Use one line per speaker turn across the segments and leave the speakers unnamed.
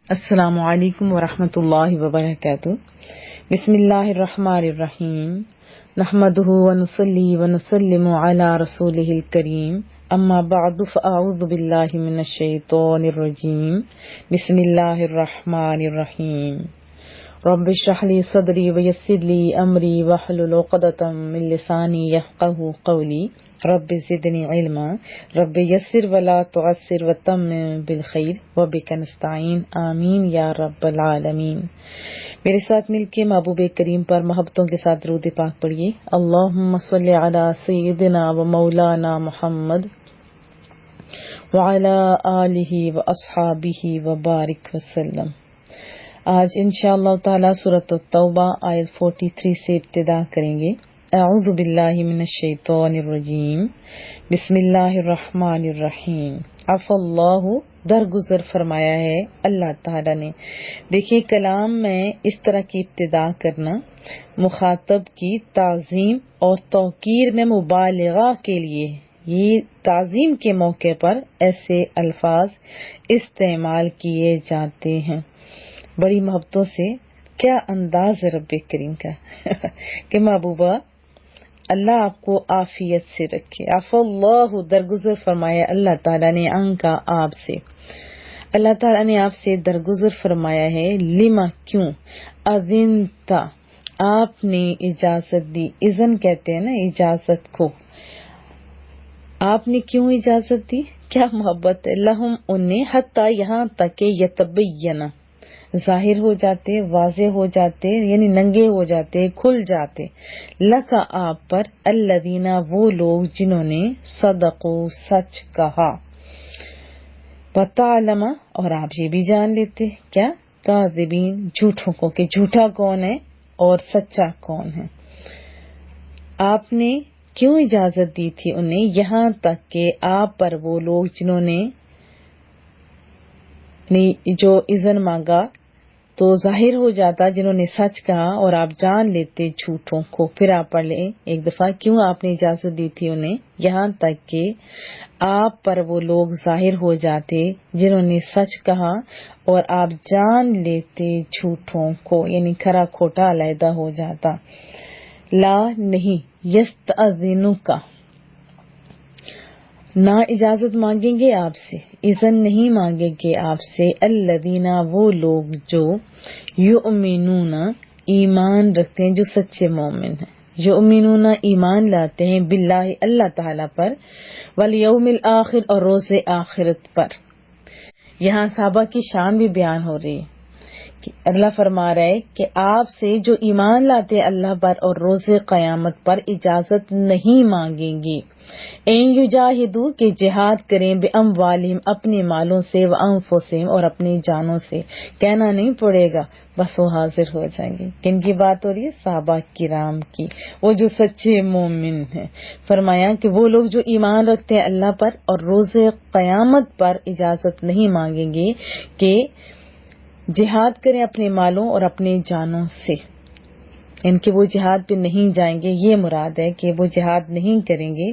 السلام علیکم ورحمۃ اللہ وبرکاتہ۔ بسم اللہ الرحمن الرحیم، نحمدہ ونصلی ونسلم علی رسولہ الکریم، اما بعد فاعوذ باللہ من الشیطان الرجیم، بسم اللہ الرحمن الرحیم۔ رب اشرح لی صدری ویسر لی امری واحلل عقدۃ من لسانی یفقہوا قولی، رب زدنی علما، رب یسر ولا تعسر وتمم بالخیر وبک نستعین، آمین یا رب العالمین۔ میرے ساتھ مل کے محبوب کریم پر محبتوں کے ساتھ درود پاک پڑھیے۔ اللہم صلی علی سیدنا و مولانا محمد وعلی آلہ و اصحابہ وبارک وسلم۔ آج انشاءاللہ تعالی سورۃ التوبہ آیت 43 سے ابتدا کریں گے۔ اعوذ باللہ من الشیطان الرجیم، بسم اللہ الرحمن الرحیم۔ عفا اللہ، درگزر فرمایا ہے اللہ تعالیٰ نے۔ دیکھیے کلام میں اس طرح کی ابتدا کرنا مخاطب کی تعظیم اور توقیر میں مبالغہ کے لیے، یہ تعظیم کے موقع پر ایسے الفاظ استعمال کیے جاتے ہیں۔ بڑی محبتوں سے کیا انداز ہے رب کریم کا کہ محبوبہ اللہ آپ کو عافیت سے رکھے۔ عفا اللہ، درگزر فرمایا اللہ تعالیٰ نے عنکا، آپ سے۔ اللہ تعالیٰ نے آپ سے درگزر فرمایا ہے۔ لما، کیوں؟ اذنت، آپ نے اجازت دی۔ اذن کہتے ہیں نا اجازت کو۔ آپ نے کیوں اجازت دی؟ کیا محبت ہے؟ لہم، انہیں، حتی، یہاں تک کہ یتبین، ظاہر ہو جاتے، واضح ہو جاتے، یعنی ننگے ہو جاتے، کھل جاتے، لکا، آپ پر، الذین، وہ لوگ جنہوں نے صدقوا، سچ کہا، وتعلم، اور آپ یہ بھی جان لیتے، کیا؟ کاذبین، جھوٹوں کو، کہ جھوٹا کون ہے اور سچا کون ہے۔ آپ نے کیوں اجازت دی تھی انہیں؟ یہاں تک کہ آپ پر وہ لوگ جنہوں نے جو اذن مانگا تو ظاہر ہو جاتا، جنہوں نے سچ کہا اور آپ جان لیتے جھوٹوں کو۔ پھر آپ پڑھ لیں ایک دفعہ، کیوں آپ نے اجازت دی تھی انہیں؟ یہاں تک کہ آپ پر وہ لوگ ظاہر ہو جاتے جنہوں نے سچ کہا اور آپ جان لیتے جھوٹوں کو، یعنی کھرا کھوٹا علیحدہ ہو جاتا۔ لا، نہیں، یستأذنک، نہ اجازت مانگیں گے آپ سے، اذن نہیں مانگیں گے آپ سے، الذین، وہ لوگ جو یؤمنون، ایمان رکھتے ہیں، جو سچے مومن ہیں، یؤمنون، ایمان لاتے ہیں، باللہ، اللہ تعالیٰ پر، والیوم الآخر، اور روز آخرت پر۔ یہاں صحابہ کی شان بھی بیان ہو رہی ہے کہ اللہ فرما رہا ہے کہ آپ سے جو ایمان لاتے اللہ پر اور روز قیامت پر اجازت نہیں مانگیں گے۔ این یجاہدوا، کہ جہاد کریں، باموالہم، اپنے مالوں سے، وانفسہم، اور اپنی جانوں سے۔ کہنا نہیں پڑے گا، بس وہ حاضر ہو جائیں گے۔ کن کی بات ہو رہی ہے؟ صحابہ کرام کی، وہ جو سچے مومن ہیں۔ فرمایا کہ وہ لوگ جو ایمان رکھتے ہیں اللہ پر اور روز قیامت پر اجازت نہیں مانگیں گے کہ جہاد کریں اپنے مالوں اور اپنے جانوں سے، ان کے وہ جہاد پہ نہیں جائیں گے۔ یہ مراد ہے کہ وہ جہاد نہیں کریں گے،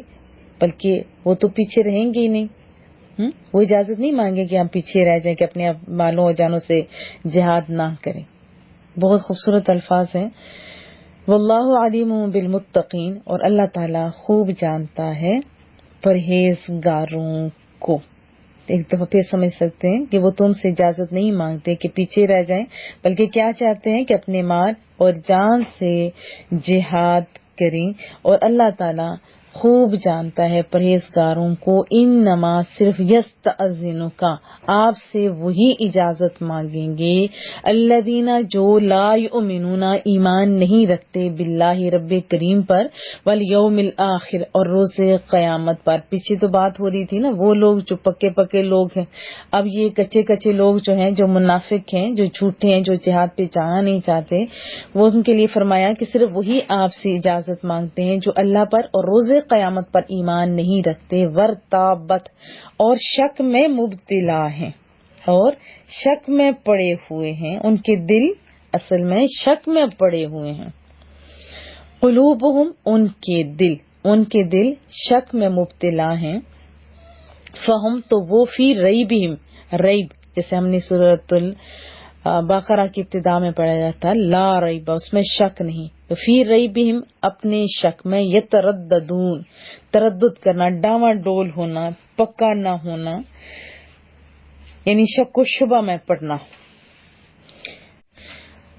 بلکہ وہ تو پیچھے رہیں گے ہی نہیں۔ وہ اجازت نہیں مانگے کہ ہم پیچھے رہ جائیں، کہ اپنے مالوں اور جانوں سے جہاد نہ کریں۔ بہت خوبصورت الفاظ ہیں۔ واللہ علیم بالمتقین، اور اللہ تعالیٰ خوب جانتا ہے پرہیزگاروں کو۔ ایک دفعہ پھر سمجھ سکتے ہیں کہ وہ تم سے اجازت نہیں مانگتے کہ پیچھے رہ جائیں، بلکہ کیا چاہتے ہیں کہ اپنے مال اور جان سے جہاد کریں، اور اللہ تعالیٰ خوب جانتا ہے پرہیزگاروں کو۔ انما، صرف، یستأذنک، آپ سے وہی اجازت مانگیں گے، الذین، جو لا یؤمنون، ایمان نہیں رکھتے، باللہ، رب کریم پر، والیوم الآخر، اور روز قیامت پر۔ پیچھے تو بات ہو رہی تھی نا، وہ لوگ جو پکے پکے لوگ ہیں، اب یہ کچے کچے لوگ جو ہیں، جو منافق ہیں، جو جھوٹے ہیں، جو جہاد پہ جانا نہیں چاہتے، وہ ان کے لیے فرمایا کہ صرف وہی آپ سے اجازت مانگتے ہیں جو اللہ پر اور روز قیامت پر ایمان نہیں رکھتے، ورتابت، اور شک میں مبتلا ہیں، اور شک میں پڑے ہوئے ہیں، ان کے دل اصل میں شک میں پڑے ہوئے ہیں۔ قلوبہم، ان کے دل شک میں مبتلا ہیں، فہم، تو وہ، فی ریبہم، ریب جیسے ہم نے سورۃ البقرہ کی ابتدا میں پڑھا تھا لا ریب، اس میں شک نہیں، تو فی ریبہم اپنے شک میں یترددون، تردد کرنا، ڈاواں ڈول ہونا، پکا نہ ہونا، یعنی شک و شبہ میں پڑنا.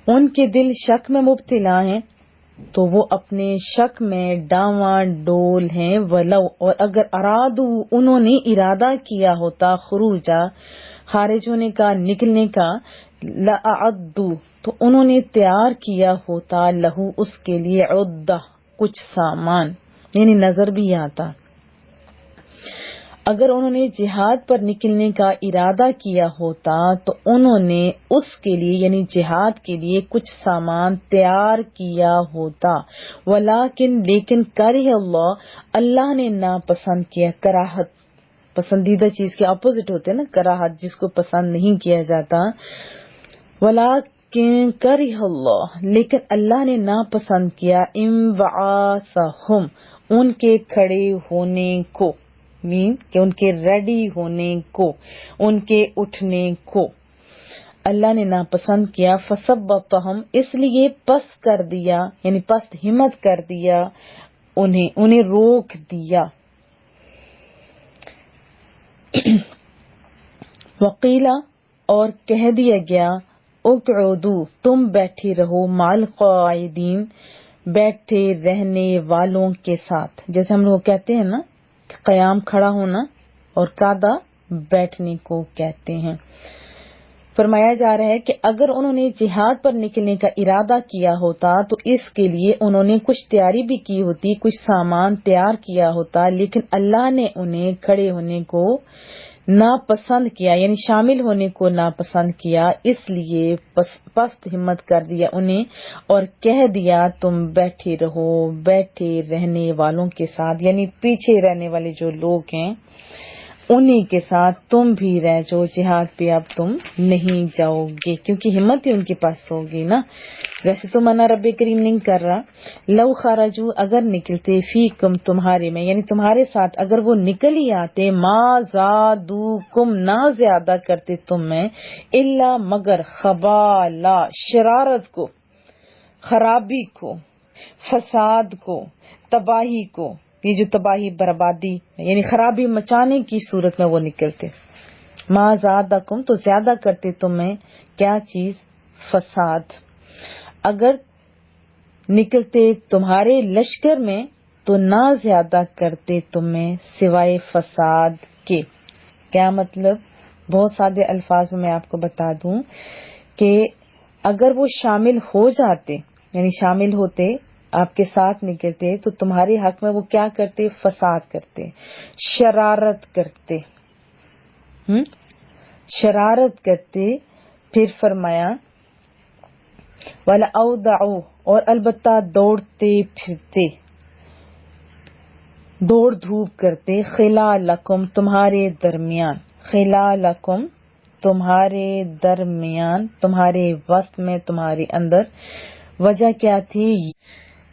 ان کے دل شک میں مبتلا ہیں تو وہ اپنے شک میں ڈاواں ڈول ہیں. ولو، اور اگر ارادو انہوں نے ارادہ کیا ہوتا خروجا، خارج ہونے کا، نکلنے کا، لأعدو تو انہوں نے تیار کیا ہوتا لہو اس کے لیے عدہ کچھ سامان، یعنی نظر بھی آتا. اگر انہوں نے جہاد پر نکلنے کا ارادہ کیا ہوتا تو انہوں نے اس کے لیے یعنی جہاد کے لیے کچھ سامان تیار کیا ہوتا. ولیکن لیکن کرہ اللہ نے ناپسند کیا. کراہت پسندیدہ چیز کے اپوزٹ ہوتے ہیں نا، کراہت جس کو پسند نہیں کیا جاتا. ولیکن کرہ اللہ لیکن اللہ نے ناپسند کیا انبعاثہم ان کے کھڑے ہونے کو، کہ ان کے ریڈی ہونے کو، ان کے اٹھنے کو اللہ نے ناپسند کیا. فثبتہم اس لیے پست کر دیا، یعنی پست ہمت کر دیا انہیں روک دیا. وقیلا اور کہہ دیا گیا اقعدوا تم بیٹھے رہو مع القاعدین بیٹھے رہنے والوں کے ساتھ. جیسے ہم لوگ کہتے ہیں نا قیام کھڑا ہونا اور قعدہ بیٹھنے کو کہتے ہیں. فرمایا جا رہا ہے کہ اگر انہوں نے جہاد پر نکلنے کا ارادہ کیا ہوتا تو اس کے لیے انہوں نے کچھ تیاری بھی کی ہوتی، کچھ سامان تیار کیا ہوتا، لیکن اللہ نے انہیں کھڑے ہونے کو ناپسند کیا، یعنی شامل ہونے کو ناپسند کیا، اس لیے پست ہمت کر دیا انہیں اور کہہ دیا تم بیٹھے رہو بیٹھے رہنے والوں کے ساتھ، یعنی پیچھے رہنے والے جو لوگ ہیں انہی کے ساتھ تم بھی رہ جاؤ، جہاد پہ اب تم نہیں جاؤ گے کیونکہ ہمت ہی ان کے پاس ہوگی نا. ویسے تو منع رب کریم نہیں کر رہا. لو خرجو اگر نکلتے فیکم تمہارے میں، یعنی تمہارے ساتھ اگر وہ نکل ہی آتے، ما زادوکم نہ زیادہ کرتے تم میں، الا مگر خبالا شرارت کو، خرابی کو، فساد کو، تباہی کو. یہ جو تباہی بربادی یعنی خرابی مچانے کی صورت میں وہ نکلتے. ما زادکم تو زیادہ کرتے تم میں کیا چیز؟ فساد. اگر نکلتے تمہارے لشکر میں تو نہ زیادہ کرتے تم میں سوائے فساد کے. کیا مطلب؟ بہت سادے الفاظ میں آپ کو بتا دوں کہ اگر وہ شامل ہو جاتے، یعنی شامل ہوتے، آپ کے ساتھ نکلتے تو تمہارے حق میں وہ کیا کرتے؟ فساد کرتے، شرارت کرتے، شرارت کرتے. پھر فرمایا وَلَأَوْضَعُوا اور البتہ دوڑتے پھرتے، دوڑ دھوپ کرتے، خلالکم تمہارے درمیان، خلالکم تمہارے درمیان، تمہارے وسط میں، تمہارے اندر. وجہ کیا تھی؟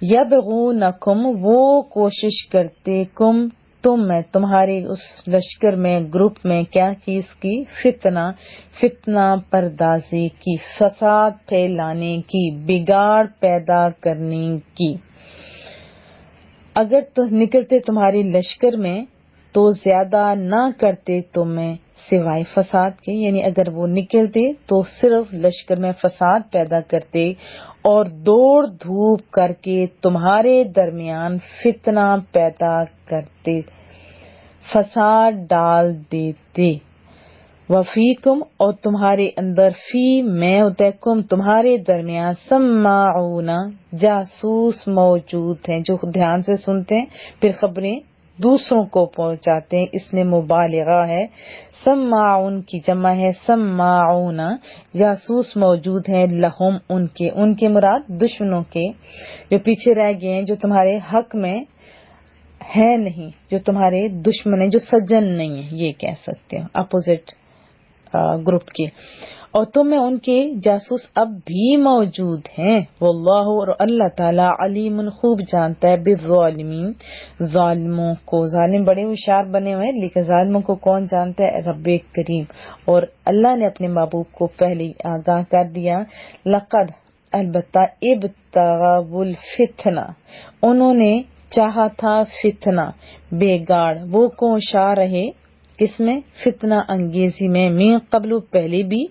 یبغونکم وہ کوشش کرتے، کم تم میں، تمہارے اس لشکر میں، گروپ میں، کیا چیز کی؟ فتنہ پردازی کی، فساد پھیلانے کی، بگاڑ پیدا کرنے کی. اگر تو نکلتے تمہارے لشکر میں تو زیادہ نہ کرتے تم میں سوائے فساد کے، یعنی اگر وہ نکلتے تو صرف لشکر میں فساد پیدا کرتے اور دوڑ دھوپ کر کے تمہارے درمیان فتنہ پیدا کرتے، فساد ڈال دیتے. وفیکم اور تمہارے اندر، فی میں ہوتا ہے، کم تمہارے درمیان، سماعون جاسوس موجود ہیں جو دھیان سے سنتے ہیں پھر خبریں دوسروں کو پہنچاتے ہیں. اس میں مبالغہ ہے. سماعون کی جمع ہے سماعون، جاسوس موجود ہیں لہم ان کے مراد دشمنوں کے جو پیچھے رہ گئے ہیں، جو تمہارے حق میں ہے نہیں، جو تمہارے دشمن ہیں، جو سجن نہیں ہیں، یہ کہہ سکتے ہیں اپوزٹ گروپ کے. اور تم میں ان کے جاسوس اب بھی موجود ہیں. واللہ اور اللہ تعالیٰ علیم خوب جانتا ہے بالظالمین ظالموں کو. ظالم بڑے ہوشیار بنے ہوئے ہیں لیکن ظالموں کو کون جانتا ہے؟ رب کریم. اور اللہ نے اپنے محبوب کو پہلے ہی آگاہ کر دیا. لقد البتہ ابتغوا الفتنہ انہوں نے چاہا تھا فتنہ بگاڑ. وہ کوشاں رہے کس میں؟ فتنہ انگیزی میں. من قبل پہلے بھی،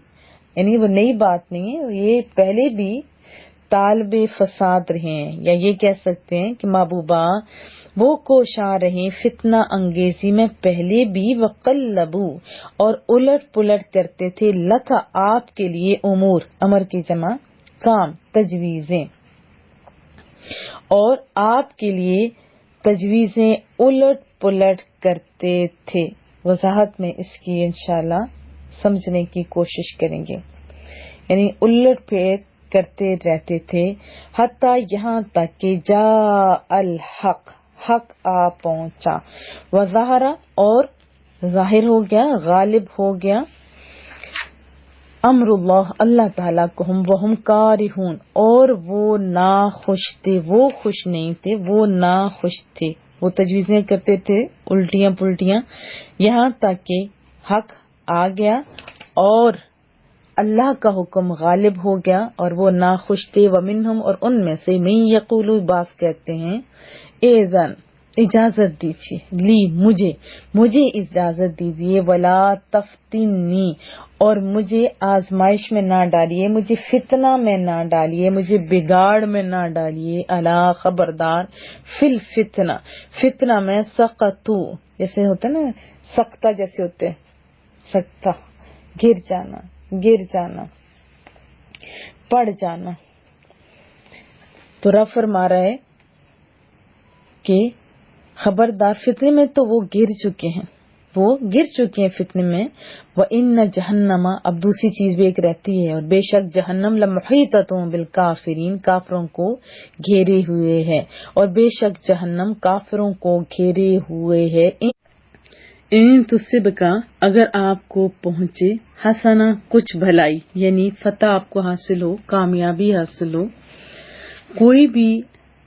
یعنی وہ نئی بات نہیں ہے، یہ پہلے بھی طالب فساد رہے ہیں، یا یہ کہہ سکتے ہیں کہ محبوبہ وہ کوشاں رہے فتنہ انگیزی میں پہلے بھی. وقلبو اور الٹ پلٹ کرتے تھے لکا آپ کے لیے امور، امر کی جمع کام، تجویزیں، اور آپ کے لیے تجویزیں الٹ پلٹ کرتے تھے. وضاحت میں اس کی انشاءاللہ سمجھنے کی کوشش کریں گے. یعنی الٹ پھیر کرتے رہتے تھے حتیٰ یہاں تک کہ جاء الحق حق آ پہنچا. وظہر اور ظاہر ہو گیا، غالب ہو گیا امر اللہ اللہ تعالیٰ کو. ہم وہم کارہون اور وہ ناخوش تھے، وہ خوش نہیں تھے، وہ ناخوش تھے. وہ تجویزیں کرتے تھے الٹیاں پلٹیاں یہاں تک کہ حق آ گیا اور اللہ کا حکم غالب ہو گیا اور وہ ناخوش تھے. ومنہم اور ان میں سے من یقول باز کہتے ہیں اذن اجازت دیجیے، لی مجھے اجازت دیجیے، ولا تفتنی اور مجھے آزمائش میں نہ ڈالیے، مجھے فتنہ میں نہ ڈالیے، مجھے بگاڑ میں نہ ڈالیے. الا خبردار، فی الفتنہ فتنہ میں سقطو جیسے ہوتا ہے نا، سقطہ جیسے ہوتے ہیں، سقطہ گر جانا پڑ جانا. تو رب فرما رہا ہے کہ خبردار فتنے میں تو وہ گر چکے ہیں فتنے میں. وَإِنَّ جَهَنَّمَ اب دوسری چیز بھی ایک رہتی ہے، اور بے شک جہنم لَمُحِيطَةٌ بِالْكَافِرِينَ کافروں کو گھیرے ہوئے ہے، اور بے شک جہنم کافروں کو گھیرے ہوئے ہے. ان تصبک اگر آپ کو پہنچے حسنہ کچھ بھلائی، یعنی فتح آپ کو حاصل ہو، کامیابی حاصل ہو، کوئی بھی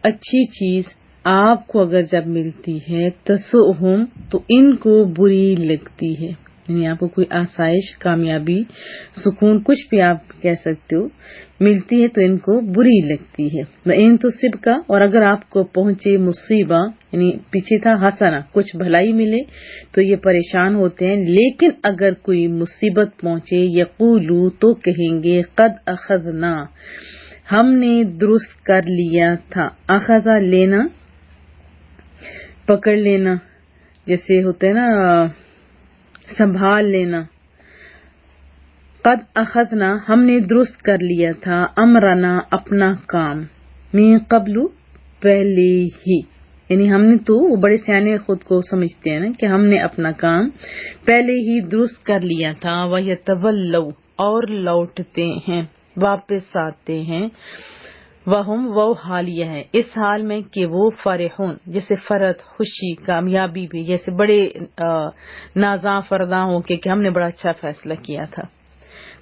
اچھی چیز آپ کو اگر جب ملتی ہے تسؤہم تو ان کو بری لگتی ہے. یعنی آپ کو کوئی آسائش، کامیابی، سکون، کچھ بھی آپ کہہ سکتے ہو، ملتی ہے تو ان کو بری لگتی ہے. وَإِن تُصِبْكَ اور اگر آپ کو پہنچے مصیبہ، یعنی پیچھے تھا حسنہ کچھ بھلائی ملے تو یہ پریشان ہوتے ہیں. لیکن اگر کوئی مصیبت پہنچے یقولو تو کہیں گے قد اخذنا ہم نے درست کر لیا تھا. اخذا لینا، پکڑ لینا، جیسے ہوتا ہے نا سنبھال لینا. قد اخذنا ہم نے درست کر لیا تھا، امرنا اپنا کام، من قبل پہلے ہی. یعنی ہم نے تو، وہ بڑے سیانے خود کو سمجھتے ہیں نا کہ ہم نے اپنا کام پہلے ہی درست کر لیا تھا. وَيَتَوَلَّوْا اور لوٹتے ہیں، واپس آتے ہیں. وہم وہ حال یہ ہے اس حال میں کہ وہ فرحون جیسے فرحت، خوشی، کامیابی بھی، جیسے بڑے نازاں فرداں ہو کہ ہم نے بڑا اچھا فیصلہ کیا تھا.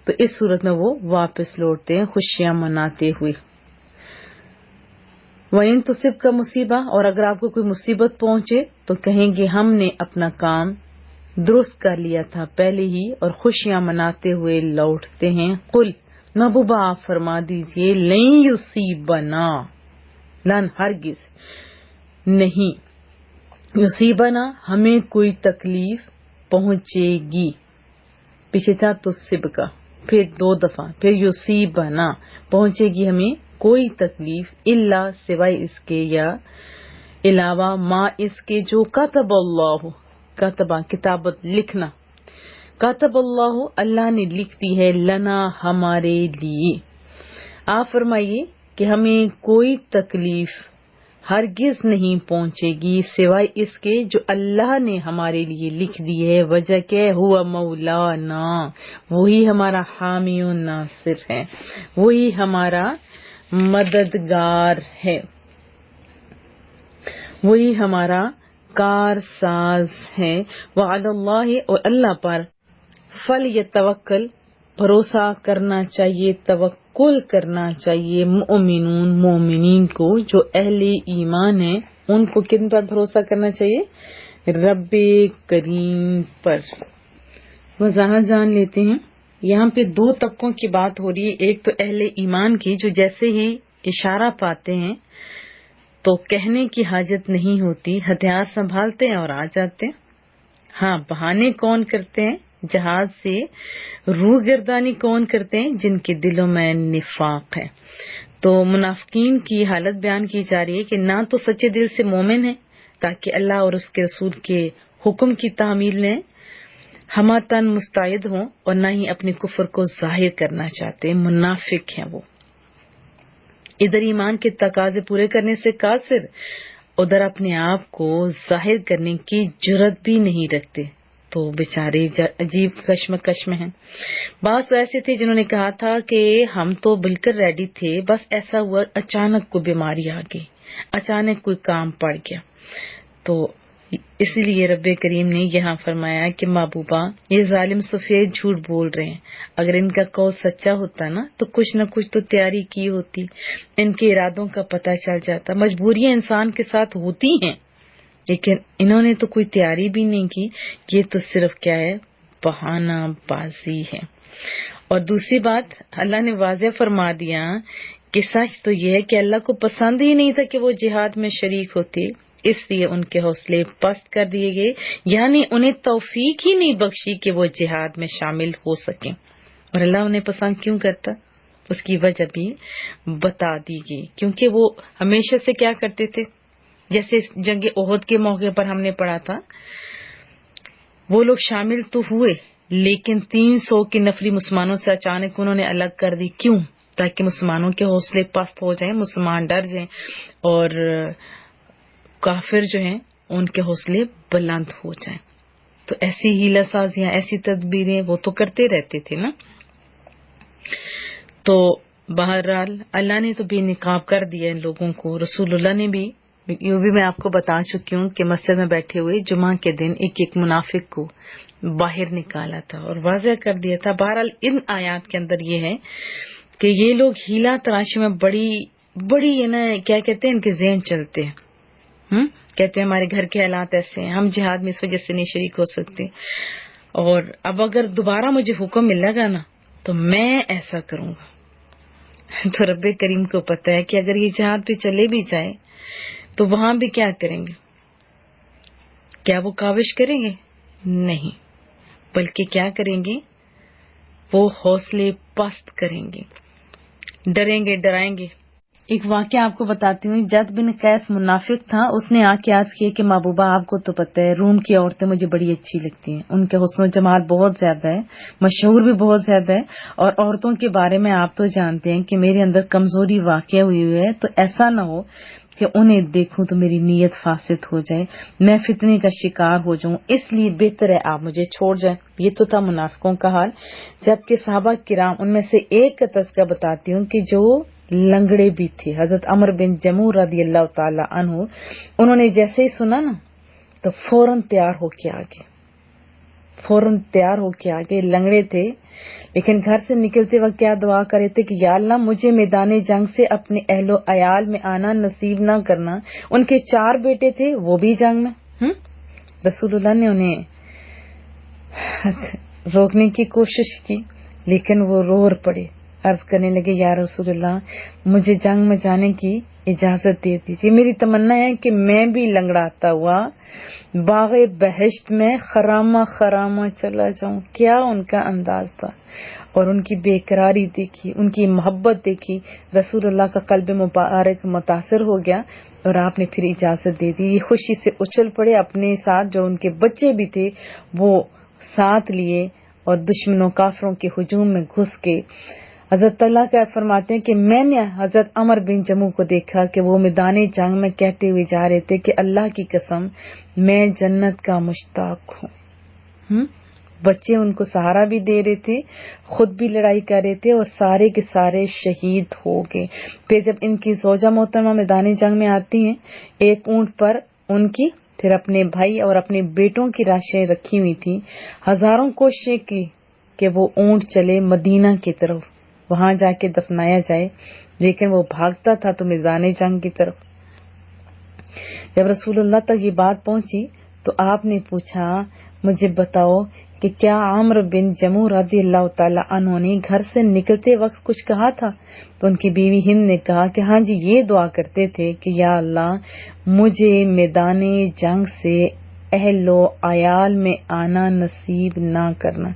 تو اس صورت میں وہ واپس لوٹتے ہیں خوشیاں مناتے ہوئے. وَإِن تُصِبْكَ مصیبہ اور اگر آپ کو کوئی مصیبت پہنچے تو کہیں گے ہم نے اپنا کام درست کر لیا تھا پہلے ہی، اور خوشیاں مناتے ہوئے لوٹتے ہیں. قل محبوبہ آپ فرما دیجئے لن یصیبنا لن ہرگز نہیں، یصیبنا ہمیں کوئی تکلیف پہنچے گی. پیچھے تھا تصبکا، پھر 2 دفعہ، پھر یصیبنا پہنچے گی ہمیں کوئی تکلیف، الا سوائے اس کے یا علاوہ ما اس کے جو کتب اللہ کتبہ کتابت لکھنا، کتب اللہ اللہ نے لکھ دی ہے، لنا ہمارے لیے. آپ فرمائیے کہ ہمیں کوئی تکلیف ہرگز نہیں پہنچے گی سوائے اس کے جو اللہ نے ہمارے لیے لکھ دی ہے. وجہ کہ ہوا مولانا وہی ہمارا حامی و ناصر ہے، وہی ہمارا مددگار ہے، وہی ہمارا کارساز ہے. وعلی اللہ اور اللہ پر فَلْيَتَوَكَّلْ بھروسہ کرنا چاہیے، توکل کرنا چاہیے مومنین کو، جو اہل ایمان ہیں ان کو کن پر بھروسہ کرنا چاہیے؟ رب کریم پر۔ وضاحت جان لیتے ہیں۔ یہاں پہ دو طبقوں کی بات ہو رہی ہے، ایک تو اہل ایمان کی جو جیسے ہی اشارہ پاتے ہیں تو کہنے کی حاجت نہیں ہوتی، ہتھیار سنبھالتے ہیں اور آ جاتے ہیں۔ ہاں، بہانے کون کرتے ہیں؟ جہاد سے روح گردانی کون کرتے ہیں؟ جن کے دلوں میں نفاق ہے۔ تو منافقین کی حالت بیان کی جا رہی ہے کہ نہ تو سچے دل سے مومن ہیں تاکہ اللہ اور اس کے رسول کے حکم کی تعمیل لیں، ہمہ تن مستعد ہوں، اور نہ ہی اپنے کفر کو ظاہر کرنا چاہتے، منافق ہیں وہ۔ ادھر ایمان کے تقاضے پورے کرنے سے قاصر، ادھر اپنے آپ کو ظاہر کرنے کی جرت بھی نہیں رکھتے، تو بیچارے عجیب کشمکش میں ہیں۔ بعض تو ایسے تھے جنہوں نے کہا تھا کہ ہم تو بالکل ریڈی تھے، بس ایسا ہوا اچانک کوئی بیماری آ گئی، اچانک کوئی کام پڑ گیا، تو اسی لیے رب کریم نے یہاں فرمایا کہ محبوبہ یہ ظالم سفید جھوٹ بول رہے ہیں، اگر ان کا قول سچا ہوتا نا تو کچھ نہ کچھ تو تیاری کی ہوتی، ان کے ارادوں کا پتہ چل جاتا۔ مجبوریاں انسان کے ساتھ ہوتی ہیں لیکن انہوں نے تو کوئی تیاری بھی نہیں کی، یہ تو صرف کیا ہے، بہانہ بازی ہے۔ اور دوسری بات اللہ نے واضح فرما دیا کہ سچ تو یہ ہے کہ اللہ کو پسند ہی نہیں تھا کہ وہ جہاد میں شریک ہوتے، اس لیے ان کے حوصلے پست کر دیے گئے، یعنی انہیں توفیق ہی نہیں بخشی کہ وہ جہاد میں شامل ہو سکیں۔ اور اللہ انہیں پسند کیوں کرتا، اس کی وجہ بھی بتا دی گئی، کیونکہ وہ ہمیشہ سے کیا کرتے تھے، جیسے جنگ احد کے موقع پر ہم نے پڑھا تھا، وہ لوگ شامل تو ہوئے لیکن 300 کی نفری مسلمانوں سے اچانک انہوں نے الگ کر دی، کیوں؟ تاکہ مسلمانوں کے حوصلے پست ہو جائیں، مسلمان ڈر جائیں، اور کافر جو ہیں ان کے حوصلے بلند ہو جائیں۔ تو ایسی ہیلہ سازیاں، ایسی تدبیریں وہ تو کرتے رہتے تھے نا۔ تو بہرحال اللہ نے تو بے نقاب کر دیا ان لوگوں کو، رسول اللہ نے بھی، یہ بھی میں آپ کو بتا چکی ہوں کہ مسجد میں بیٹھے ہوئے جمعہ کے دن ایک منافق کو باہر نکالا تھا اور واضح کر دیا تھا۔ بہرحال ان آیات کے اندر یہ ہے کہ یہ لوگ ہیلہ تراشی میں بڑی کیا کہتے ہیں، ان کے ذہن چلتے ہیں، کہتے ہیں ہمارے گھر کے حالات ایسے ہیں، ہم جہاد میں اس وجہ سے نہیں شریک ہو سکتے، اور اب اگر دوبارہ مجھے حکم ملے گا نا تو میں ایسا کروں گا۔ تو رب کریم کو پتہ ہے کہ اگر یہ جہاد پہ چلے بھی جائے تو وہاں بھی کیا کریں گے؟ کیا وہ کاوش کریں گے؟ نہیں، بلکہ کیا کریں گے؟ وہ حوصلے پست کریں گے، ڈریں گے، ڈرائیں گے۔ ایک واقعہ آپ کو بتاتی ہوں، جد بن قیس منافق تھا، اس نے آ کے عرض کیا کہ محبوبہ آپ کو تو پتہ ہے روم کی عورتیں مجھے بڑی اچھی لگتی ہیں، ان کے حسن و جمال بہت زیادہ ہے، مشہور بھی بہت زیادہ ہے، اور عورتوں کے بارے میں آپ تو جانتے ہیں کہ میرے اندر کمزوری واقع ہوئی ہے، تو ایسا نہ ہو کہ انہیں دیکھوں تو میری نیت فاسد ہو جائے، میں فتنے کا شکار ہو جاؤں، اس لیے بہتر ہے آپ مجھے چھوڑ جائیں۔ یہ تو تھا منافقوں کا حال۔ جبکہ صحابہ کرام، ان میں سے ایک کا تذکرہ بتاتی ہوں کہ جو لنگڑے بھی تھے، حضرت عمر بن جموح رضی اللہ تعالی عنہ، انہوں نے جیسے ہی سنا نا تو فوراً تیار ہو کے آگے، لنگڑے تھے لیکن گھر سے نکلتے وقت کیا دعا کرے تھے کہ یا اللہ مجھے میدان جنگ سے اپنے اہل و عیال میں آنا نصیب نہ کرنا۔ ان کے 4 بیٹے تھے، وہ بھی جنگ میں، رسول اللہ نے انہیں روکنے کی کوشش کی لیکن وہ رو پڑے، عرض کرنے لگے یا رسول اللہ مجھے جنگ میں جانے کی اجازت دے دیجیے، میری تمنا ہے کہ میں بھی لنگڑاتا ہوا باغ بہشت میں خرامہ چلا جاؤں۔ کیا ان کا انداز تھا، اور ان کی بے قراری دیکھی، ان کی محبت دیکھی، رسول اللہ کا قلب مبارک متاثر ہو گیا اور آپ نے پھر اجازت دے دی۔ یہ خوشی سے اچھل پڑے، اپنے ساتھ جو ان کے بچے بھی تھے وہ ساتھ لیے اور دشمنوں کافروں کے ہجوم میں گھس کے حضرت اللہ کا فرماتے ہیں کہ میں نے حضرت عمر بن جموح کو دیکھا کہ وہ میدان جنگ میں کہتے ہوئے جا رہے تھے کہ اللہ کی قسم میں جنت کا مشتاق ہوں۔ بچے ان کو سہارا بھی دے رہے تھے، خود بھی لڑائی کر رہے تھے، اور سارے کے سارے شہید ہو گئے۔ پھر جب ان کی زوجہ محترمہ میدان جنگ میں آتی ہیں، ایک اونٹ پر ان کی، پھر اپنے بھائی اور اپنے بیٹوں کی لاشیں رکھی ہوئی تھیں، ہزاروں کوششیں کی کہ وہ اونٹ چلے مدینہ کی طرف، وہاں جا کے دفنایا جائے، لیکن وہ بھاگتا تھا تو میدان جنگ کی طرف۔ جب رسول اللہ تک یہ بات پہنچی تو آپ نے پوچھا مجھے بتاؤ کہ کیا عمرو بن جموح رضی اللہ تعالی عنہ نے گھر سے نکلتے وقت کچھ کہا تھا؟ تو ان کی بیوی ہند نے کہا کہ ہاں جی، یہ دعا کرتے تھے کہ یا اللہ مجھے میدان جنگ سے اہل و عیال میں آنا نصیب نہ کرنا۔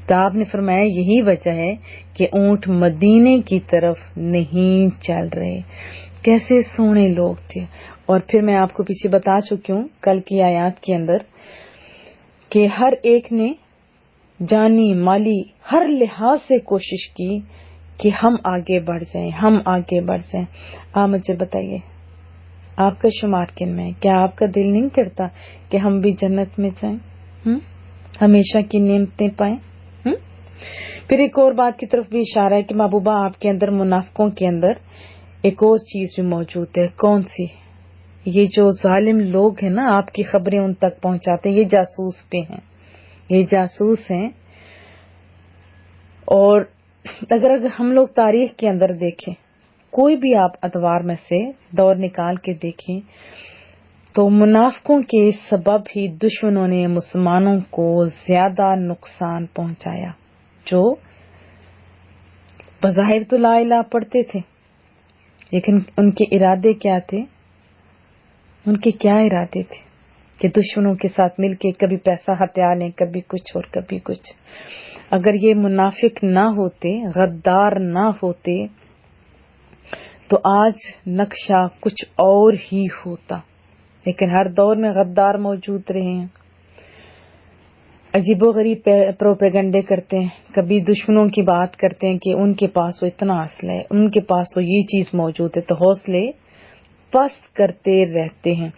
تو آپ نے فرمایا یہی وجہ ہے کہ اونٹ مدینے کی طرف نہیں چل رہے۔ کیسے سونے لوگ تھے۔ اور پھر میں آپ کو پیچھے بتا چکی ہوں کل کی آیات کے اندر کہ ہر ایک نے جانی مالی ہر لحاظ سے کوشش کی کہ ہم آگے بڑھ جائیں، ہم آگے بڑھ جائیں۔ آپ مجھے بتائیے آپ کا شمار کن میں ہے؟ کیا آپ کا دل نہیں کرتا کہ ہم بھی جنت میں جائیں، ہمیشہ کی نعمتیں پائیں؟ پھر ایک اور بات کی طرف بھی اشارہ ہے کہ محبوبہ آپ کے اندر منافقوں کے اندر ایک اور چیز بھی موجود ہے۔ کون سی؟ یہ جو ظالم لوگ ہیں نا، آپ کی خبریں ان تک پہنچاتے ہیں، یہ جاسوس بھی ہیں، یہ جاسوس ہیں۔ اور اگر ہم لوگ تاریخ کے اندر دیکھیں، کوئی بھی آپ ادوار میں سے دور نکال کے دیکھیں تو منافقوں کے سبب ہی دشمنوں نے مسلمانوں کو زیادہ نقصان پہنچایا۔ جو بظاہر تو لا الہ پڑھتے تھے لیکن ان کے ارادے کیا تھے؟ ان کے کیا ارادے تھے کہ دشمنوں کے ساتھ مل کے کبھی پیسہ ہتھیار لیں، کبھی کچھ اور کبھی کچھ۔ اگر یہ منافق نہ ہوتے، غدار نہ ہوتے تو آج نقشہ کچھ اور ہی ہوتا، لیکن ہر دور میں غدار موجود رہے ہیں، عجیب و غریب پروپیگنڈے کرتے ہیں، کبھی دشمنوں کی بات کرتے ہیں کہ ان کے پاس تو اتنا اسلحہ ہے، ان کے پاس تو یہ چیز موجود ہے، تو حوصلے پست کرتے رہتے ہیں۔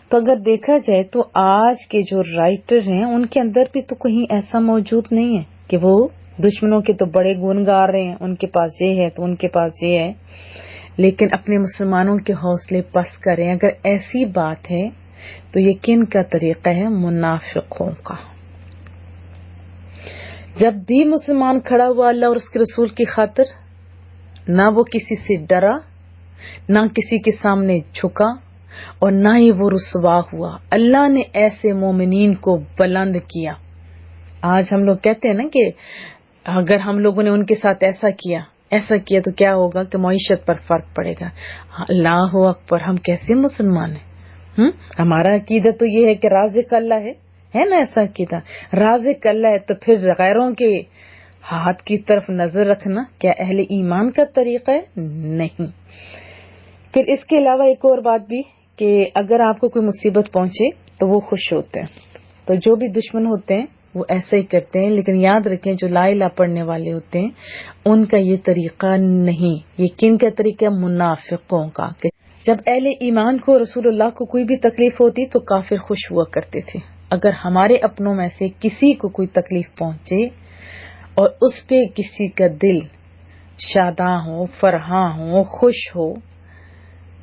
تو اگر دیکھا جائے تو آج کے جو رائٹر ہیں ان کے اندر بھی تو کہیں ایسا موجود نہیں ہے کہ وہ دشمنوں کے تو بڑے گن گا رہے ہیں، ان کے پاس یہ ہے تو ان کے پاس یہ ہے، لیکن اپنے مسلمانوں کے حوصلے پست کریں۔ اگر ایسی بات ہے تو یہ کن کا طریقہ ہے؟ منافقوں کا۔ جب بھی مسلمان کھڑا ہوا اللہ اور اس کے رسول کی خاطر، نہ وہ کسی سے ڈرا، نہ کسی کے سامنے جھکا، اور نہ ہی وہ رسوا ہوا۔ اللہ نے ایسے مومنین کو بلند کیا۔ آج ہم لوگ کہتے ہیں نا کہ اگر ہم لوگوں نے ان کے ساتھ ایسا کیا تو کیا ہوگا کہ معیشت پر فرق پڑے گا۔ اللہ اکبر، ہم کیسے مسلمان ہیں؟ ہمارا عقیدہ تو یہ ہے کہ رازق اللہ ہے نا، ایسا عقیدہ رازق اللہ ہے، تو پھر غیروں کے ہاتھ کی طرف نظر رکھنا کیا اہل ایمان کا طریقہ ہے؟ نہیں۔ پھر اس کے علاوہ ایک اور بات بھی کہ اگر آپ کو کوئی مصیبت پہنچے تو وہ خوش ہوتے ہیں، تو جو بھی دشمن ہوتے ہیں وہ ایسا ہی کرتے ہیں، لیکن یاد رکھیں جو لا الہ پڑھنے والے ہوتے ہیں ان کا یہ طریقہ نہیں۔ یہ کن کا طریقہ؟ منافقوں کا۔ کہ جب اہل ایمان کو، رسول اللہ کو کوئی بھی تکلیف ہوتی تو کافر خوش ہوا کرتے تھے۔ اگر ہمارے اپنوں میں سے کسی کو کوئی تکلیف پہنچے اور اس پہ کسی کا دل شاداں ہو، فرحاں ہو، خوش ہو،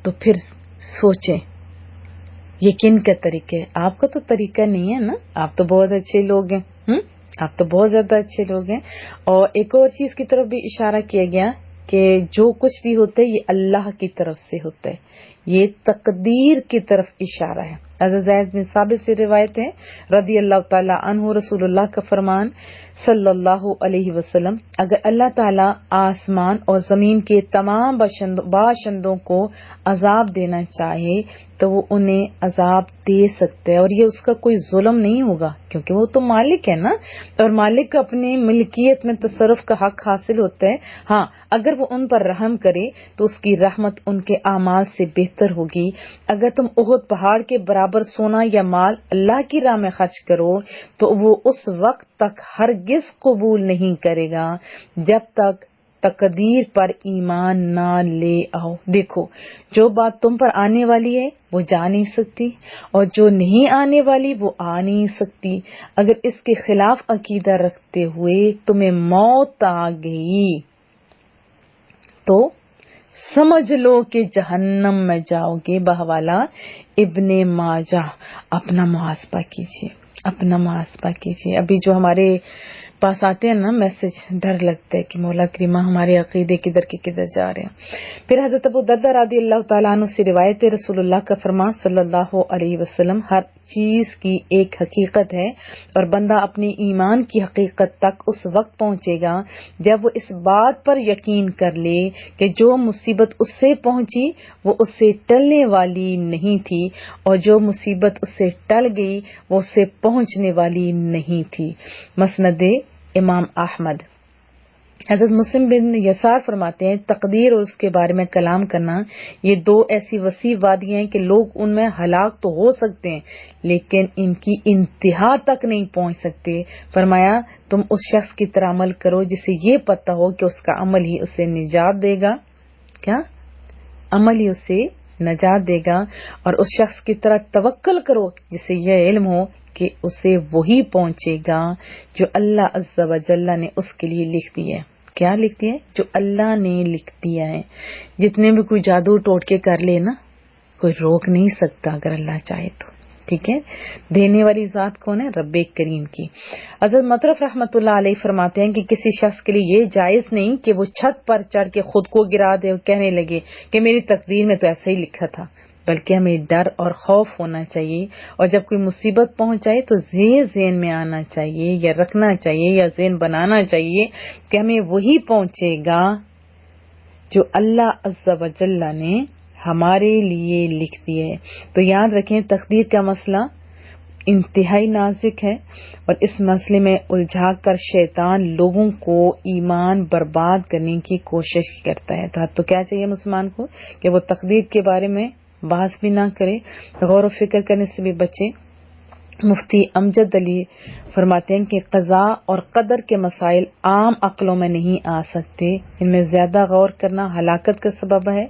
تو پھر سوچیں یہ کن کا طریقہ ہے؟ آپ کا تو طریقہ نہیں ہے نا، آپ تو بہت اچھے لوگ ہیں، آپ تو بہت زیادہ اچھے لوگ ہیں۔ اور ایک اور چیز کی طرف بھی اشارہ کیا گیا کہ جو کچھ بھی ہوتا ہے یہ اللہ کی طرف سے ہوتا ہے، یہ تقدیر کی طرف اشارہ ہے۔ حضرت زید بن ثابت سے روایت ہے رضی اللہ تعالی عنہ، رسول اللہ کا فرمان صلی اللہ علیہ وسلم، اگر اللہ تعالیٰ آسمان اور زمین کے تمام باشندوں کو عذاب دینا چاہے تو وہ انہیں عذاب دے سکتا ہے، اور یہ اس کا کوئی ظلم نہیں ہوگا، کیونکہ وہ تو مالک ہے نا، اور مالک اپنی ملکیت میں تصرف کا حق حاصل ہوتا ہے۔ ہاں، اگر وہ ان پر رحم کرے تو اس کی رحمت ان کے اعمال سے بہتر ہوگی۔ اگر تم احد پہاڑ کے برابر سونا یا مال اللہ کی راہ میں خرچ کرو تو وہ اس وقت تک ہرگز قبول نہیں کرے گا جب تک تقدیر پر ایمان نہ لے آؤ۔ دیکھو، جو بات تم پر آنے والی ہے وہ جا نہیں سکتی، اور جو نہیں آنے والی وہ آ نہیں سکتی۔ اگر اس کے خلاف عقیدہ رکھتے ہوئے تمہیں موت آ گئی تو سمجھ لو کہ جہنم میں جاؤ گے۔ بحوالہ ابن ماجہ۔ اپنا محاسبہ کیجیے، اپنا محاسبہ کیجیے۔ ابھی جو ہمارے پاس آتے ہیں نا میسج، ڈر لگتا ہے کہ مولا کریمہ ہمارے عقیدے کدھر کے کدھر جا رہے ہیں۔ پھر حضرت ابو درداء رضی اللہ تعالیٰ عنہ سے روایت ہے، رسول اللہ کا فرمان صلی اللہ علیہ وسلم، ہر چیز کی ایک حقیقت ہے اور بندہ اپنے ایمان کی حقیقت تک اس وقت پہنچے گا جب وہ اس بات پر یقین کر لے کہ جو مصیبت اس سے پہنچی وہ اس سے ٹلنے والی نہیں تھی، اور جو مصیبت اس سے ٹل گئی وہ اس سے پہنچنے والی نہیں تھی۔ مسند امام احمد۔ حضرت مسلم بن یسار فرماتے ہیں، تقدیر اور اس کے بارے میں کلام کرنا یہ دو ایسی وسیع وادیاں ہیں کہ لوگ ان میں ہلاک تو ہو سکتے ہیں لیکن ان کی انتہا تک نہیں پہنچ سکتے۔ فرمایا تم اس شخص کی طرح عمل کرو جسے یہ پتہ ہو کہ اس کا عمل ہی اسے نجات دے گا، کیا عمل ہی اسے نجات دے گا، اور اس شخص کی طرح توکل کرو جسے یہ علم ہو کہ اسے وہی پہنچے گا جو اللہ عز و جل نے اس کے لیے لکھ دی ہے۔ کیا لکھ دیا ہے؟ جو اللہ نے لکھ دیا ہے۔ جتنے بھی کوئی جادو ٹوٹکے کر لے نا، کوئی روک نہیں سکتا اگر اللہ چاہے تو، ٹھیک ہے۔ دینے والی ذات کون ہے؟ رب کریم کی۔ حضرت مطرف رحمۃ اللہ علیہ فرماتے ہیں کہ کسی شخص کے لیے یہ جائز نہیں کہ وہ چھت پر چڑھ کے خود کو گرا دے اور کہنے لگے کہ میری تقدیر میں تو ایسا ہی لکھا تھا، بلکہ ہمیں ڈر اور خوف ہونا چاہیے، اور جب کوئی مصیبت پہنچ جائے تو یہ ذہن میں آنا چاہیے یا رکھنا چاہیے یا ذہن بنانا چاہیے کہ ہمیں وہی پہنچے گا جو اللہ عز و جل نے ہمارے لیے لکھ دی ہے۔ تو یاد رکھیں تقدیر کا مسئلہ انتہائی نازک ہے، اور اس مسئلے میں الجھا کر شیطان لوگوں کو ایمان برباد کرنے کی کوشش کرتا ہے۔ تو کیا چاہیے مسلمان کو کہ وہ تقدیر کے بارے میں بحث بھی نہ کرے، غور و فکر کرنے سے بھی بچے۔ مفتی امجد علی فرماتے ہیں کہ قضاء اور قدر کے مسائل عام عقلوں میں نہیں آ سکتے، ان میں زیادہ غور کرنا ہلاکت کا سبب ہے۔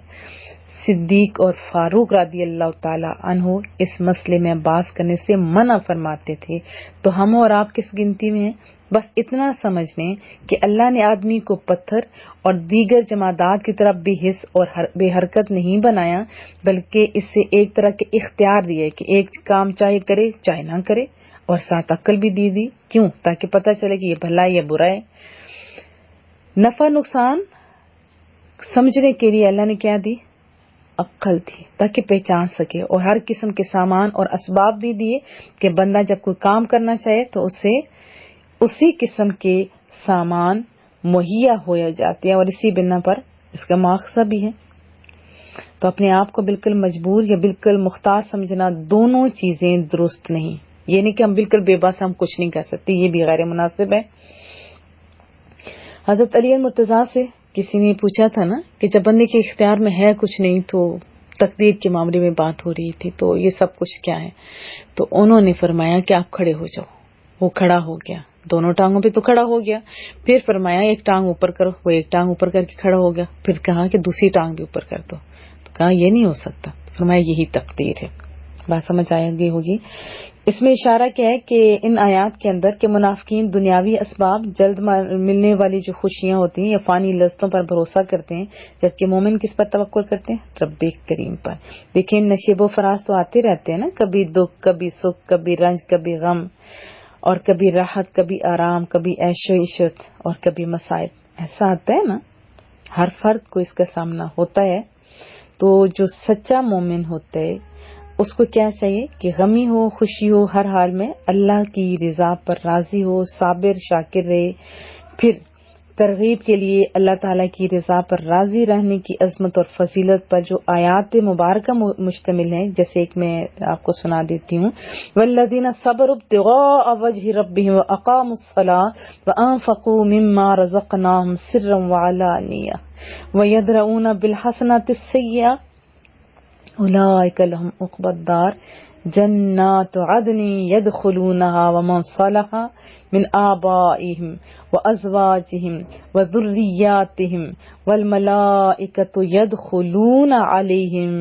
صدیق اور فاروق رضی اللہ تعالی عنہ اس مسئلے میں بحث کرنے سے منع فرماتے تھے، تو ہم اور آپ کس گنتی میں ہیں؟ بس اتنا سمجھ لیں کہ اللہ نے آدمی کو پتھر اور دیگر جمادات کی طرف بے حس اور بے حرکت نہیں بنایا، بلکہ اسے ایک طرح کے اختیار دیے کہ ایک کام چاہے کرے چاہے نہ کرے، اور ساتھ عقل بھی دی۔ کیوں؟ تاکہ پتہ چلے کہ یہ بھلا ہے یا برا ہے۔ نفع نقصان سمجھنے کے لیے اللہ نے کیا دی؟ عقل تھی، تاکہ پہچان سکے، اور ہر قسم کے سامان اور اسباب بھی دیے کہ بندہ جب کوئی کام کرنا چاہے تو اسے اسی قسم کے سامان مہیا ہو جاتے ہیں، اور اسی بنا پر اس کا مواخذہ بھی ہے۔ تو اپنے آپ کو بالکل مجبور یا بالکل مختار سمجھنا، دونوں چیزیں درست نہیں۔ یہ نہیں کہ ہم بالکل بے بس ہم کچھ نہیں کر سکتے، یہ بھی غیر مناسب ہے۔ حضرت علی مرتضیٰ سے کسی نے پوچھا تھا نا کہ جب بندے کے اختیار میں ہے کچھ نہیں تو تقدیر کے معاملے میں بات ہو رہی تھی، تو یہ سب کچھ کیا ہے؟ تو انہوں نے فرمایا کہ آپ کھڑے ہو جاؤ۔ وہ کھڑا ہو گیا، دونوں ٹانگوں پہ تو کھڑا ہو گیا۔ پھر فرمایا ایک ٹانگ اوپر کرو، وہ ایک ٹانگ اوپر کر کے کھڑا ہو گیا۔ پھر کہا کہ دوسری ٹانگ بھی اوپر کر دو، تو کہا یہ نہیں ہو سکتا۔ فرمایا یہی تقدیر ہے۔ بات سمجھ آئے گی ہوگی۔ اس میں اشارہ کیا ہے کہ ان آیات کے اندر کہ منافقین دنیاوی اسباب، جلد ملنے والی جو خوشیاں ہوتی ہیں یا فانی لذتوں پر بھروسہ کرتے ہیں، جبکہ مومن کس پر توکل کرتے ہیں؟ رب کریم پر۔ دیکھیں نشیب و فراز تو آتے رہتے ہیں نا، کبھی دکھ، کبھی سکھ، کبھی رنج، کبھی غم، اور کبھی راحت، کبھی آرام، کبھی عیش و عشرت، اور کبھی مصائب۔ ایسا آتا ہے نا، ہر فرد کو اس کا سامنا ہوتا ہے۔ تو جو سچا مومن ہوتا ہے اس کو کیا چاہیے کہ غمی ہو خوشی ہو، ہر حال میں اللہ کی رضا پر راضی ہو، صابر شاکر رہے۔ پھر ترغیب کے لیے اللہ تعالیٰ کی رضا پر راضی رہنے کی عظمت اور فضیلت پر جو آیات مبارکہ مشتمل ہیں، جیسے ایک میں آپ کو سنا دیتی ہوں، والذین صبروا ابتغاء وجہ ربہم واقاموا الصلاۃ وانفقوا مما رزقناہم سرا وعلانیہ ویدرؤون بالحسنۃ السیئۃ اولئک لهم عقبی الدار جنات عدن يدخلونها ومن صلح من آبائهم وأزواجهم وذرياتهم والملائكة يدخلون عليهم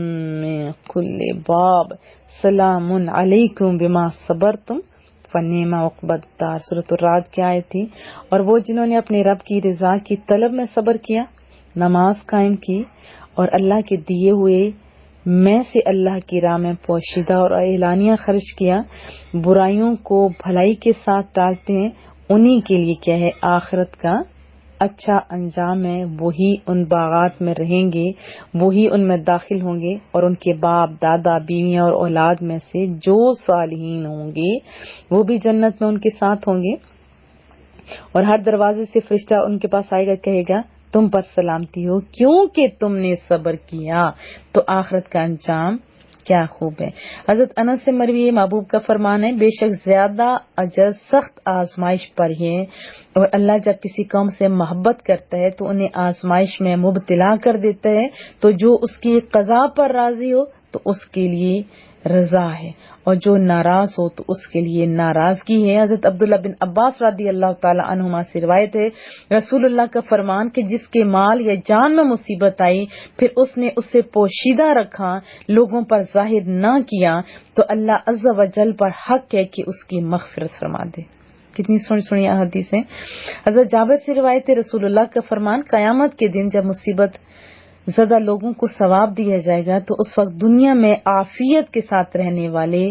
من كل باب سلام عليكم بما صبرتم فنعم عقبی الدار۔ سورۃ الرعد کی آیت تھی۔ اور وہ جنہوں نے اپنے رب کی رضا کی طلب میں صبر کیا، نماز قائم کی، اور اللہ کے دیے ہوئے میں سے اللہ کی راہ میں پوشیدہ اور اعلانیہ خرچ کیا، برائیوں کو بھلائی کے ساتھ ٹالتے ہیں، انہی کے لیے کیا ہے آخرت کا اچھا انجام ہے. وہی ان باغات میں رہیں گے, وہی ان میں داخل ہوں گے, اور ان کے باپ دادا بیویاں اور اولاد میں سے جو صالحین ہوں گے وہ بھی جنت میں ان کے ساتھ ہوں گے. اور ہر دروازے سے فرشتہ ان کے پاس آئے گا, کہے گا تم پر سلامتی ہو کیونکہ تم نے صبر کیا. تو آخرت کا انجام کیا خوب ہے. حضرت انس سے مروی محبوب کا فرمان ہے, بے شک زیادہ اجر سخت آزمائش پر ہے, اور اللہ جب کسی قوم سے محبت کرتا ہے تو انہیں آزمائش میں مبتلا کر دیتا ہے, تو جو اس کی قضا پر راضی ہو تو اس کے لیے رضا ہے, اور جو ناراض ہو تو اس کے لیے ناراضگی ہے. حضرت عبداللہ بن عباس رضی اللہ تعالی عنہما سے روایت ہے, رسول اللہ کا فرمان کہ جس کے مال یا جان میں مصیبت آئی پھر اس نے اسے پوشیدہ رکھا, لوگوں پر ظاہر نہ کیا, تو اللہ عز و جل پر حق ہے کہ اس کی مغفرت فرما دے. کتنی سنی احادیث ہیں. حضرت جابر سے روایت ہے, رسول اللہ کا فرمان قیامت کے دن جب مصیبت زدہ لوگوں کو ثواب دیا جائے گا تو اس وقت دنیا میں عافیت کے ساتھ رہنے والے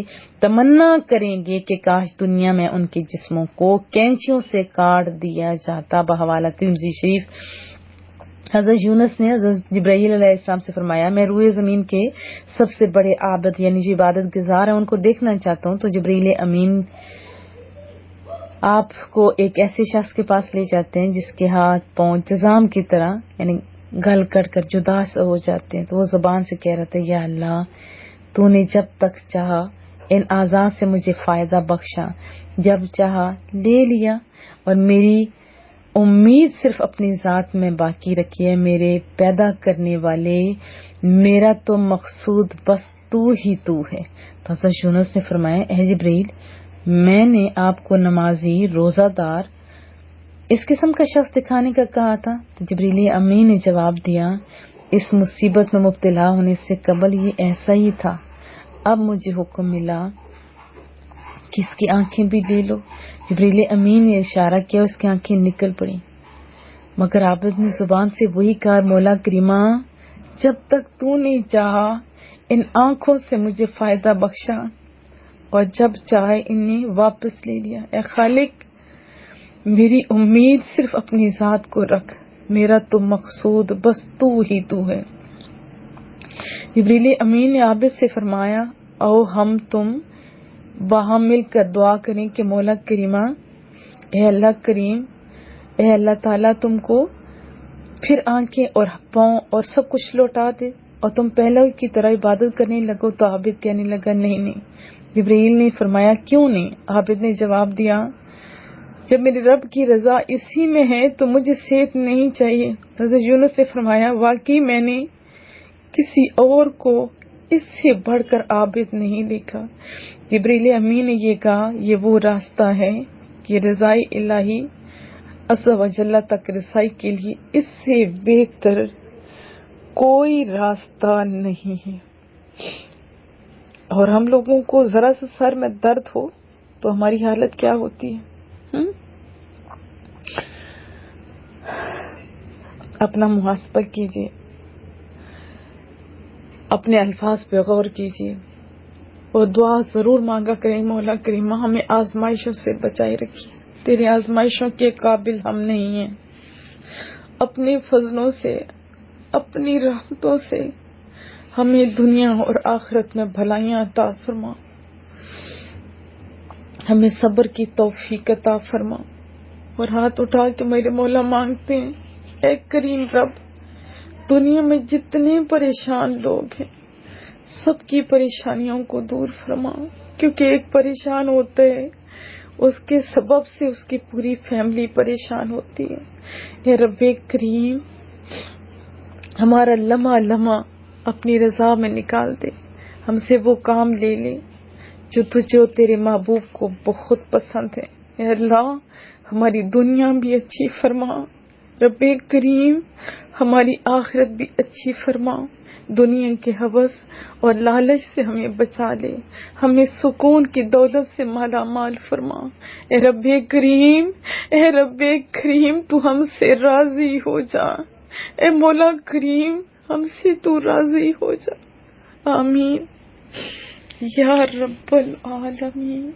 تمنا کریں گے کہ کاش دنیا میں ان کے جسموں کو کینچیوں سے کاٹ دیا جاتا. بحوالہ ترمذی شریف. حضرت یونس نے حضرت جبرائیل علیہ السلام سے فرمایا, میں روئے زمین کے سب سے بڑے عابد یعنی جو عبادت گزار ہیں ان کو دیکھنا چاہتا ہوں. تو جبرائیل امین آپ کو ایک ایسے شخص کے پاس لے جاتے ہیں جس کے ہاتھ پاؤں جزام کی طرح یعنی گل کٹ کر جدا ہو جاتے ہیں. تو وہ زبان سے کہہ رہا تھا, یا اللہ تو نے جب تک چاہا ان اعضاء سے مجھے فائدہ بخشا, جب چاہا لے لیا, اور میری امید صرف اپنی ذات میں باقی رکھی ہے. میرے پیدا کرنے والے, میرا تو مقصود بس تو ہی تو ہے. تو حضرت یونس نے فرمایا, اے جبرائیل میں نے آپ کو نمازی, روزہ دار, اس قسم کا شخص دکھانے کا کہا تھا. تو جبرائیل امین نے جواب دیا, اس مصیبت میں مبتلا ہونے سے قبل یہ ایسا ہی تھا, اب مجھے حکم ملا کہ اس کی آنکھیں بھی لے لو. جبرائیل امین نے اشارہ کیا, اس کی آنکھیں نکل پڑیں, مگر عابد نے زبان سے وہی کہا, مولا کریمہ جب تک تو نے چاہا ان آنکھوں سے مجھے فائدہ بخشا, اور جب چاہے انہیں واپس لے لیا. اے خالق میری امید صرف اپنی ذات کو رکھ, میرا تو مقصود بس تو ہی تو ہے. جبرائیل امین نے عابد سے فرمایا, او ہم تم وہاں مل کر دعا کریں کہ مولا کریمہ, اے اللہ کریم, اے اللہ تعالیٰ تم کو پھر آنکھیں اور پاؤں اور سب کچھ لوٹا دے اور تم پہلے کی طرح عبادت کرنے لگو. تو عابد کہنے لگا, نہیں. جبرائیل نے فرمایا, کیوں نہیں؟ عابد نے جواب دیا, جب میرے رب کی رضا اسی میں ہے تو مجھے صحت نہیں چاہیے. حضرت یونس نے فرمایا, واقعی میں نے کسی اور کو اس سے بڑھ کر عابد نہیں دیکھا. جبرائیل امین نے یہ کہا, یہ وہ راستہ ہے کہ رضائی الہی عز و جل تک رسائی کے لیے اس سے بہتر کوئی راستہ نہیں ہے. اور ہم لوگوں کو ذرا سا سر میں درد ہو تو ہماری حالت کیا ہوتی ہے؟ اپنا محاسبہ کیجیے, اپنے الفاظ پہ غور کیجیے, اور دعا ضرور مانگا کریں, مولا کریمہ ہمیں آزمائشوں سے بچائے رکھیے, تیری آزمائشوں کے قابل ہم نہیں ہیں. اپنے فضلوں سے, اپنی رحمتوں سے ہمیں دنیا اور آخرت میں بھلائیاں عطا فرما, ہمیں صبر کی توفیق عطا فرما. اور ہاتھ اٹھا کے میرے مولا مانگتے ہیں, اے کریم رب, دنیا میں جتنے پریشان لوگ ہیں سب کی پریشانیوں کو دور فرما, کیونکہ ایک پریشان ہوتا ہے اس کے سبب سے اس کی پوری فیملی پریشان ہوتی ہے. اے رب کریم ہمارا لمحہ لمحہ اپنی رضا میں نکال دے, ہم سے وہ کام لے لے جو تجھے اور تیرے محبوب کو بہت پسند ہے. اے اللہ ہماری دنیا بھی اچھی فرما, رب کریم ہماری آخرت بھی اچھی فرما, دنیا کے ہوس اور لالچ سے ہمیں بچا لے, ہمیں سکون کی دولت سے مالا مال فرما. اے رب کریم, اے رب کریم تو ہم سے راضی ہو جا, اے مولا کریم ہم سے تو راضی ہو جا. آمین یا رب العالمین.